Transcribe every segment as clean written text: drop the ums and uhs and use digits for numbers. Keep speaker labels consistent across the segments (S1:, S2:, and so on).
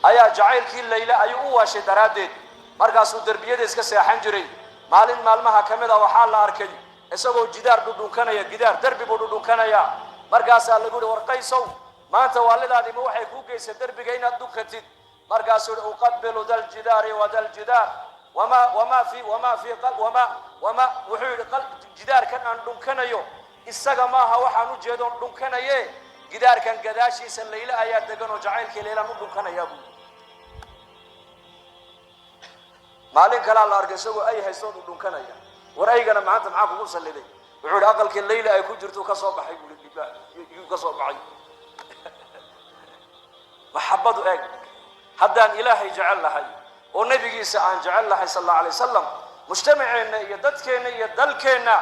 S1: ayaa jacaylkii layla ayuu u waashay daraadeed markaasuu darbiyada iska seexan jiray maalin maalmaha kamid ah waxaa la arkay isagoo jidaar dhudhunkanaya gidaar darbi buu dhudhunkanaya markaasaa lagu yidhi warqaysow maanta waalidaadii ma waxay kuu geysay darbiga inaad dhunkatid markaasuu yidhi uqabilu dal jidaari wa dal jidaar wama fi wuxuu yidhi jidaarkan aan dhunkanayo isaga maaha waxaan u jeedoon dhunkanaye gidaarkan gadaashiisa layla ayaa degan oo jacaylkii laylaan u dhunkanayaa buu maalin kalaa la arkay isagoo ay haystood u dhunkanaya war aygana maanta maxaa kugu salliday wuxuu yidhi aqalkii layla ay ku jirto ka soo baxay buu yidhi ka soo baxay maxabadu eeg haddaan ilaahay jecel lahay oo nabigiisa aan jecel lahay sallallahu alayhi wasallam mujtamaceena iyo dadkeena iyo dalkeena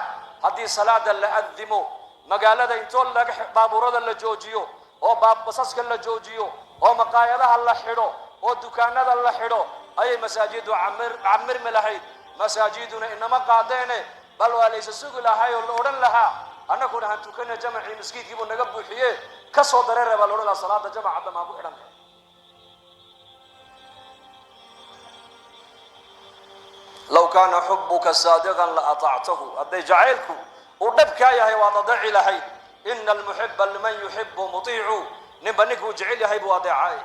S1: haddii salaada la adimo magaalada intoo laga baabuurada la joojiyo oo basaska la joojiyo oo maqaayadaha la xidho oo dukaanada la xidho ayay masaajidu camir malahayd masaajiduna inama qaadeene bal waa laysa sugi lahay oo la odhan lahaa annaguna han tukana jamacii miskiidkii buu naga buuxiye ka soo dareere baa la odhan lahaa salaada jamacadda maa ku xidhan لو كان حبك صادقا لأطعته أدي جعلك ودبك يا هي وضع لهي إن المحب لمن يحب مطيع نبنك وجعل هي بواضعي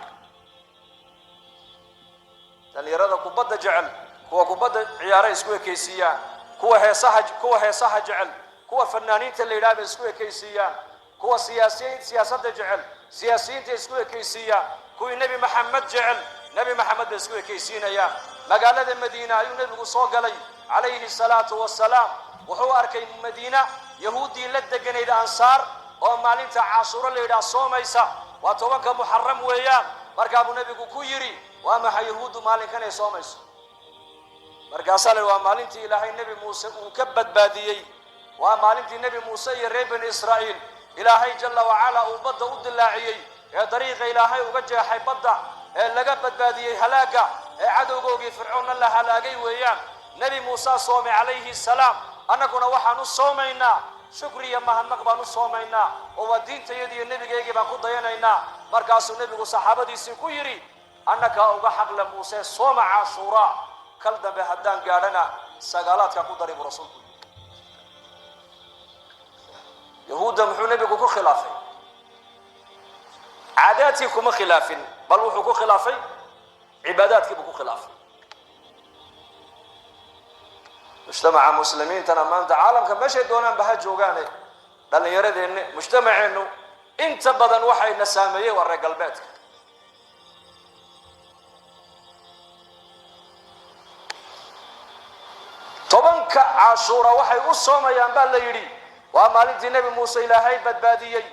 S1: اللي يراد كبد جعل هو كبد عياري اسكو كيسيان كو هي صح جعل كو فنانين اللي لابس اسكو كيسيان كو سياسيين سياسة جعل سياسيين اسكو كيسيان كو نبي محمد جعل نبي محمد اسكو كيسين يا مقالة المدينة أيو نبي صوغلي عليه الصلاة والسلام وهو أركي مدينة يهودي لدقن إلى أنصار ومالين تعاصر اللي إلى صوميسا وطوانك محرم ويان مركب نبي كويري وما يهود مالين كان يصوميس مركب صالح ومالين تي إلهي النبي موسى وكبت باديي ومالين تي النبي موسى يريبن إسرائيل إلهي جل وعلا وبدأ ود اللاعيي يا طريق إلهي وجه حيبدأ لقبت باديي هلاقة عدوغوغي فرعون الله هلاقي ويان نبي موسى صومي عليه السلام أنا كنا وحنو صومينا شكريا ما هنقبل صومينا ودين تيدي النبي جيجي بقول ضينا مركز النبي وصحابة سكويري أنك أوجا حق لموسى صوم عاشوراء كل دم بهدان قالنا سجالات كقدر برسول يهودا محو نبي كوكو خلافي عاداتكم خلاف بل وحكو خلافي عبادات كيبكو خلافي مجتمع مسلمين تنامان عالم كمشي دونان بها جوغاني دل يرد ان مجتمع انه انت بدن وحي نساميه ورا قلباتك طبنك عاشوراء وحي اسوميان با لا يري وا مالنتي نبي موسى الهي بدباديي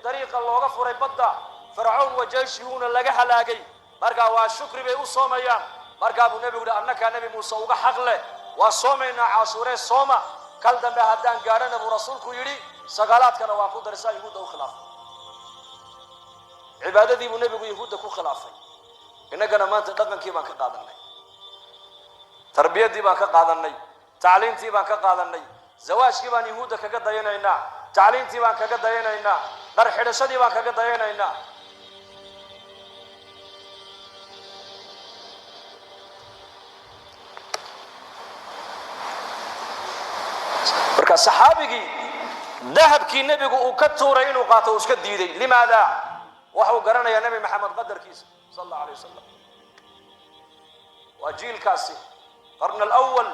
S1: طريق لوغا فري بدا فرعون وجيشهuna laga halaagay marka waa shukri bay u soomayaan marka abu nabi wada annaka nabi muuse uga xaq leh waa soomayna caasure sooma kal dambe hadaan gaarana bu rasuulku yiri sagalaadkana waa ku darsaa yahuud oo khilaaf cibaadadii bu nabigu yahuud ku khilaafay inagana maanta dhaqankii baan ka qaadanay tarbiyadii baan ka qaadanay tacliintii baan ka qaadanay zawaajkii baan yahuud kaga dayanaynaa tacliintii baan kaga dayanaynaa dar xidhashadii baan kaga dayanaynaa marka saxaabigi dahabkii nabigu uu ka tuuray inuu qaato iska diiday limaada waxa uu garanaya nabi maxamed qadarkiisa sallallahu alayhi wasallam wajiilkaasi qarn al-awwal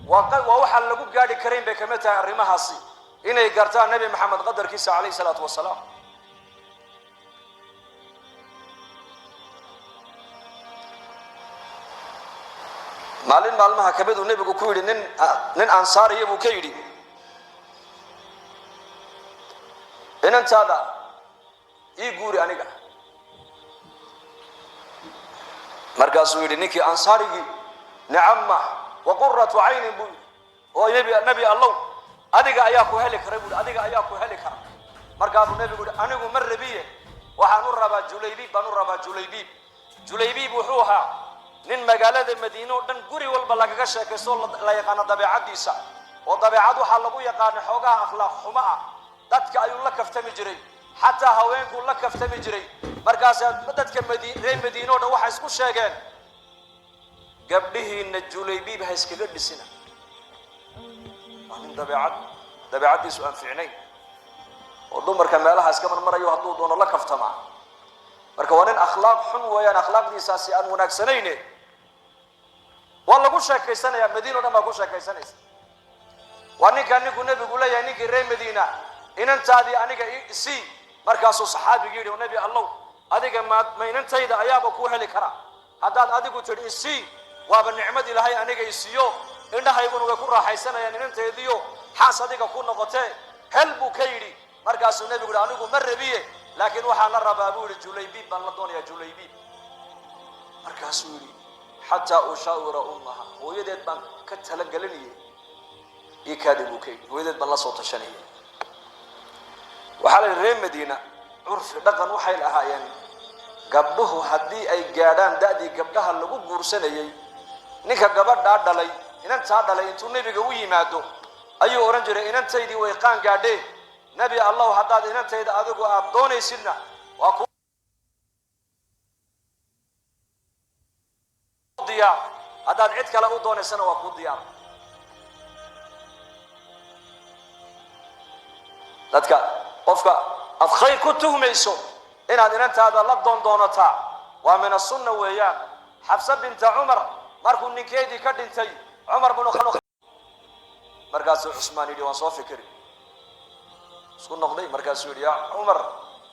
S1: waxa lagu gaari kareen bay kamid tahay arimahaasi inay gartaan nabi maxamed qadarkiisa alayhi salatu wasalaam maalin maalmaha kamid uu nabigu ku yiri nin ansaariye buu ka yiri inantaada ii guuri aniga markaasuu yiri ninkii ansaarigi ni'amma wa qurratu ayni bu oo nabi allah adiga ayaa ku heli karay buu adiga ayaa ku heli kara markaasuu nabigu anigu marrabiye waxaan u rabaa julaybiib wuxuu ahaa nin magaalada madiina oo dhan guri walba laga sheekaysto la yaqaan dabeecadiisa oo dabeecad waxa lagu yaqaan xoogaha akhlaaq xumo ah dadka ayuu la kaftami jiray xataa haweenku la kaftami jiray markaas dadka reer Madiina oo dhan waxa isku sheegeen gabdhihiina Julaybiib ha iskaga dhisina min dabeecadiisu aan fiicnayn oo dumarka meelaha iska marmarayo hadduu doono la kaftama marka waa nin akhlaaq xun weeyaan akhlaaqdiisaasi aan wanaagsanayne waa lagu sheekaysanaya Madiina oo dhan baa ku sheekaysanaysa waa ninka ninku nabigu leeyahay ninkii reer Madiina inantaadii aniga isii markaasuu saxaabiga yidhi nabi allah adiga ma inantayda ayaaba ku heli kara haddaad adigu tidhi isii waaba nicmad ilaahay aniga isiiyo indhahayguna way ku raaxaysanayaan inanteediyo xaas adiga ku noqotee hel buu ka yidhi markaasuu nabigu yidhi anigu ma rabiye laakiin waxaan la rabaa buu yidhi Julaybiib baan la doonayaa Julaybiib markaasuu yidhi xataa ushaawira ummaha hooyadeed baan ka talagelinayay ii kaadi buu ka yidhi hooyadeed baan la soo tashanayay waxaa la yidhi reer Madiina curfi dhaqan waxay lahaayeen gabdhuhu haddii ay gaadhaan da'dii gabdhaha lagu guursanayay ninka gabadhaa dhalay inantaa dhalay intuu nabiga u yimaado ayuu oran jiray inantaydii way qaan gaadheen nabi allah haddaad inantayda adigu aad doonaysidna waa ku diyaar haddaad cid kale u doonaysana waa ku diyaar dadka qofka aad khayr ku tuhmayso inaad inantaada la doondoonata waa min as-sunnah weeyaan Xafsa bint Umar markuu ninkeedii ka dhintay Umar bin Khattab markaasuu Usmaan yidhi waan soo fikiri isku noqday markaasuu yidhi yaa Umar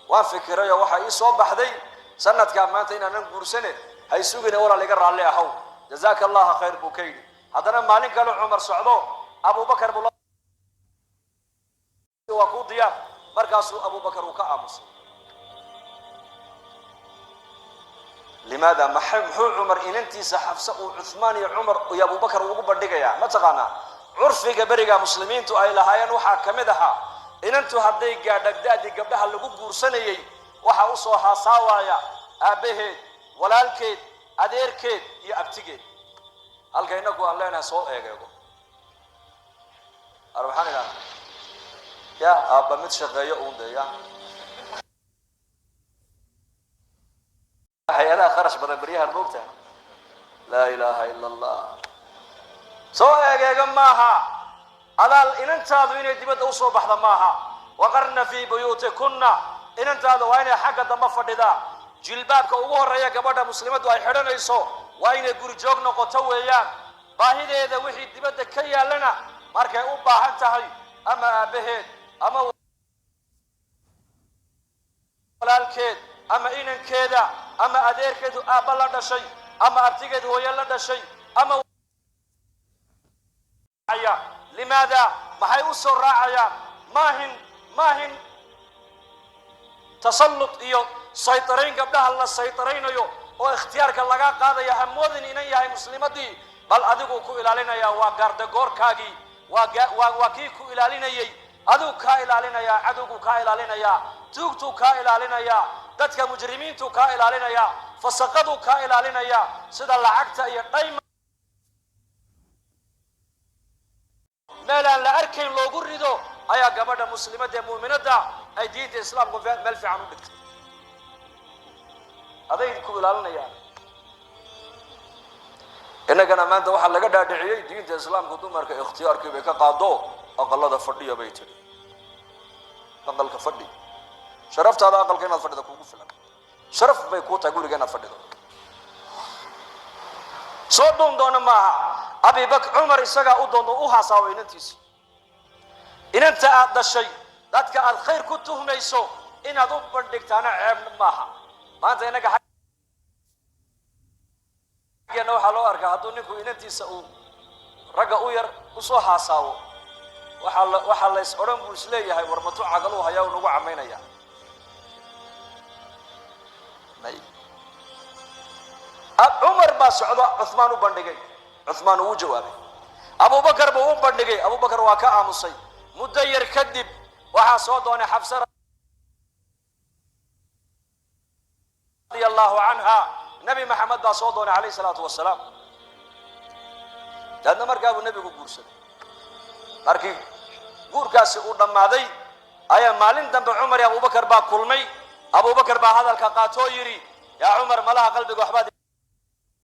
S1: waan fikiray waxa ii soo baxday sanadka maanta inaan guursane hay sugina walaal iga raalli ahaw jazaakallahu khayr buu ka yidhi haddana maalin kale Umar socdo Abu Bakar buu waa ku diyaar markaasuu Abu Bakar uu ka aamusay لماذا محو عمر إن أنت سحفص وعثمان يا عمر ويا أبو بكر وأبو بديجا ما تقانا عرف جبرجا مسلمين تو أي لهاين وحا كمدها إن أنتو هدي قاعد دادي قبلها اللي جور سنة وحا وصوها صاوايا أبيه ولا الكيد أدير كيد يا أبتجي الجينك والله أنا صوت إيه جاكو أروحاني لا يا أبا متشغل يقوم ده يا حيانا خرج بريها الموتى لا إله إلا الله سواء يا جماعة على إن أنت هذا وين يدبت أوصل بحذا معها وقرنا في بيوتكن إن أنت هذا وين حاجة دم فرددا جلبابك أوه رأي جبادة مسلمات وهي حرنا يسوع وين يقول جوجنا قطويان باهي إذا وحي دبت كيا لنا مركي أوبا حتى هاي أما به أما ولا الكيد أما إن كذا أما أدير كذا أبلا شيء أما أبتجد ويلا شيء أما لماذا ما هيوصل راعيا ما هن تسلط إيو سيطرين قبلها الله سيطرين إيو واختيارك الله قاعد يا همودن إن يا مسلمتي بل أدوكو كو إلالينا يا وقارد غور كاجي وكيكو إلالينا يي أدو كا إلالينا يا أدوكو كا إلالينا يا توكتو كا إلالينا يا دتك مجرمين تو كا إلالينا يا فسقدوا كا إلالينا يا سيدا لعقتا يا قيمة مالا لا أركين لو قردو أيا قبضة مسلمة مؤمنة أي دين الإسلام ملفي عنه بك هذا يدكو إلالينا يا إنك أنا ما أنت واحد لقد داعي دين الإسلام كنتم مرك اختيار كيف قادو أقل هذا فردي يا بيتي أقل كفردي شرفت هذا أقل كنا فردي كوكو فلان شرف بيكوت أقول كنا فردي صدّم دون ما أبي بكر عمر إسقى أدون أوها سوي نتيس إن أنت هذا الشيء ذاتك الخير كنتهم يسوع إن هذا بردك أنا عيب معها ما أنت إنك أنا حلو أرجع أدونك إن أنت سأو رجع وير وصوها ساو وحلا يسألون بوسلي هاي ورمتو عقلوها يا ونوع عمينا يا ناي عمر باس عثمان وبندقي عثمان وجوابه أبو بكر بوم بندقي أبو بكر واقع مصي مدير كذب وحصاد وانا حفصة رضي الله عنها نبي محمد باصود عليه الصلاة والسلام لأن مركب النبي قرص مركب قركاس ودم ماذي ayaa maalin dambe cumar iyo abubakar baa kulmay abubakar baa hadalka qaatoo yiri yaa cumar malaha qalbiga waxbaad